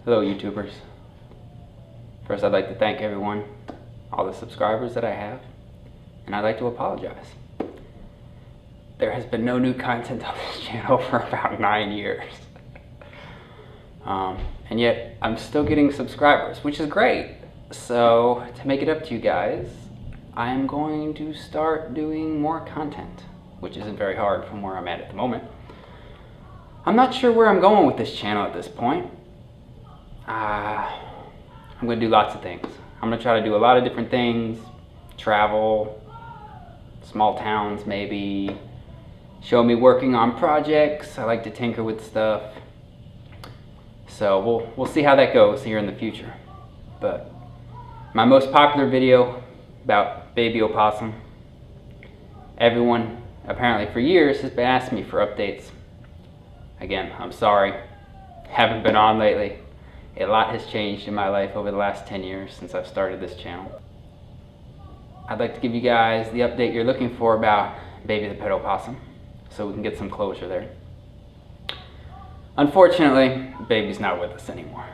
Hello YouTubers. First I'd like to thank everyone, all the subscribers that I have, and I'd like to apologize. There has been no new content on this channel for about 9 years. And yet I'm still getting subscribers, which is great. So to make it up to you guys, I'm going to start doing more content, which isn't very hard from where I'm at the moment. I'm not sure where I'm going with this channel at this point. I'm going to do lots of things. I'm going to try to do a lot of different things. Travel, small towns maybe, show me working on projects. I like to tinker with stuff. So we'll see how that goes here in the future. But my most popular video about baby opossum, everyone apparently for years has been asking me for updates. Again, I'm sorry, haven't been on lately. A lot has changed in my life over the last 10 years since I've started this channel. I'd like to give you guys the update you're looking for about Baby the pet opossum, so we can get some closure there. Unfortunately, Baby's not with us anymore.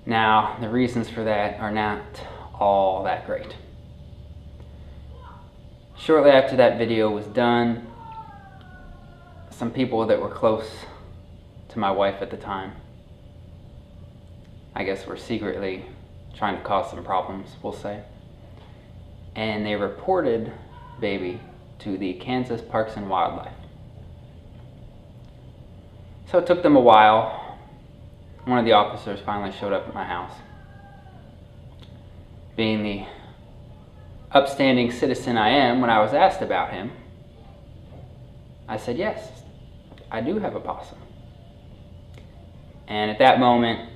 Now, the reasons for that are not all that great. Shortly after that video was done, some people that were close to my wife at the time, I guess, were secretly trying to cause some problems, we'll say. And they reported Baby to the Kansas Parks and Wildlife. So it took them a while. One of the officers finally showed up at my house. Being the upstanding citizen I am, when I was asked about him, I said, yes, I do have a possum. And at that moment,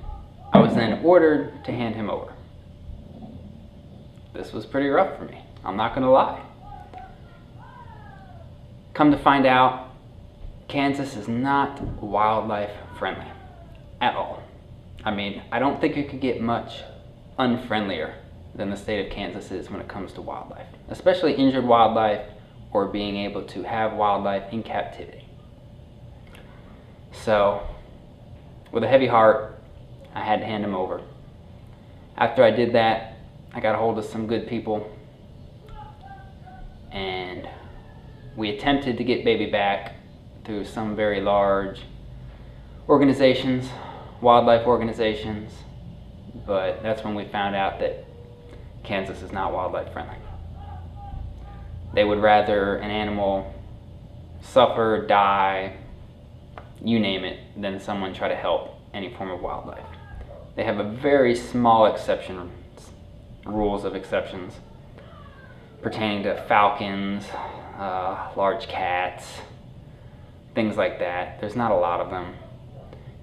I was then ordered to hand him over. This was pretty rough for me, I'm not gonna lie. Come to find out, Kansas is not wildlife friendly at all. I mean, I don't think it could get much unfriendlier than the state of Kansas is when it comes to wildlife, especially injured wildlife or being able to have wildlife in captivity. So, with a heavy heart, I had to hand him over. After I did that, I got a hold of some good people and we attempted to get Baby back through some very large organizations, wildlife organizations, but that's when we found out that Kansas is not wildlife friendly. They would rather an animal suffer, die, you name it, than someone try to help any form of wildlife. They have a very small rules of exceptions pertaining to falcons, large cats, things like that. There's not a lot of them.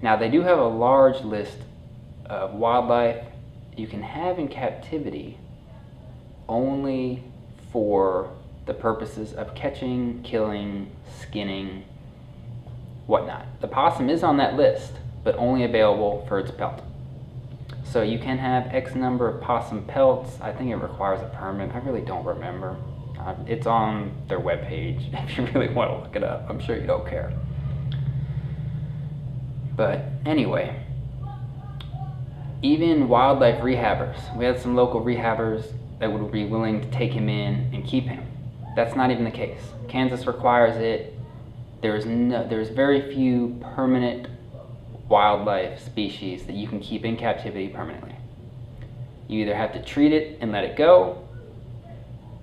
Now they do have a large list of wildlife you can have in captivity only for the purposes of catching, killing, skinning, whatnot. The possum is on that list, but only available for its pelt. So you can have X number of possum pelts. I think it requires a permit. I really don't remember. It's on their webpage if you really want to look it up. I'm sure you don't care. But anyway, even wildlife rehabbers. We had some local rehabbers that would be willing to take him in and keep him. That's not even the case. Kansas requires it. There's very few permanent wildlife species that you can keep in captivity permanently. You either have to treat it and let it go,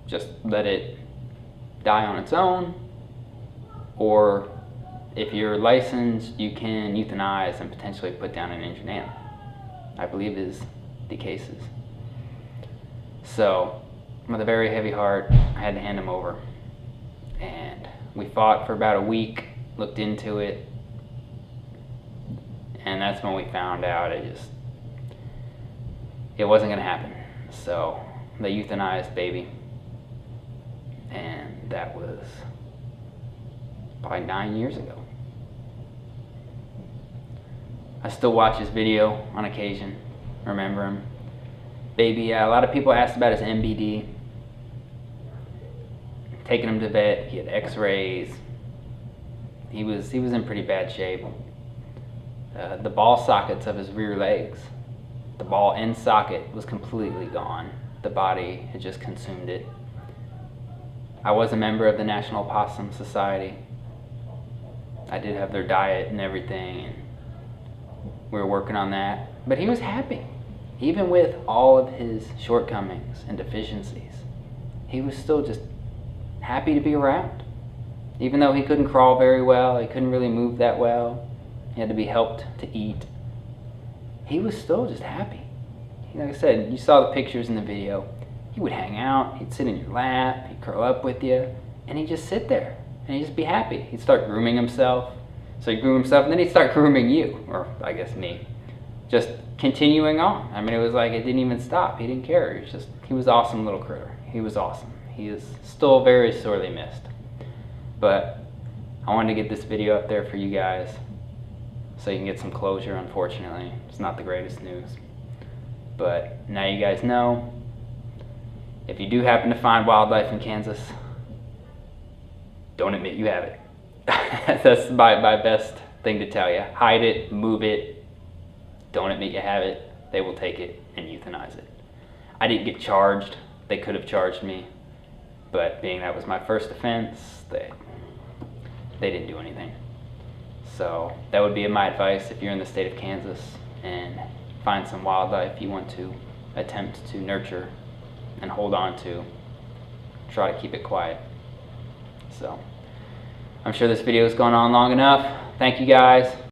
just let it die on its own, or if you're licensed, you can euthanize and potentially put down an injured animal. I believe is the cases. So, with a very heavy heart, I had to hand him over. And we fought for about a week, looked into it, and that's when we found out it wasn't gonna happen. So they euthanized Baby, and that was probably 9 years ago. I still watch his video on occasion, remember him. Baby, a lot of people asked about his MBD. Taking him to vet, he had x-rays. He was in pretty bad shape. the ball sockets of his rear legs. The ball end socket was completely gone. The body had just consumed it. I was a member of the National Opossum Society. I did have their diet and everything, and we were working on that. But he was happy. Even with all of his shortcomings and deficiencies, he was still just happy to be around. Even though he couldn't crawl very well, he couldn't really move that well, he had to be helped to eat, he was still just happy. Like I said, you saw the pictures in the video. He would hang out, he'd sit in your lap, he'd curl up with you, and he'd just sit there, and he'd just be happy. He'd start grooming himself. So he'd groom himself, and then he'd start grooming you, or I guess me. Just continuing on. I mean, it was like it didn't even stop. He didn't care. He was awesome little critter. He was awesome. He is still very sorely missed. But I wanted to get this video up there for you guys so you can get some closure. Unfortunately, it's not the greatest news. But now you guys know. If you do happen to find wildlife in Kansas, don't admit you have it. That's my best thing to tell you. Hide it, move it. Don't admit you have it. They will take it and euthanize it. I didn't get charged. They could have charged me, but being that was my first offense, they didn't do anything. So that would be my advice if you're in the state of Kansas and find some wildlife you want to attempt to nurture and hold on to. Try to keep it quiet. So I'm sure this video has gone on long enough. Thank you guys.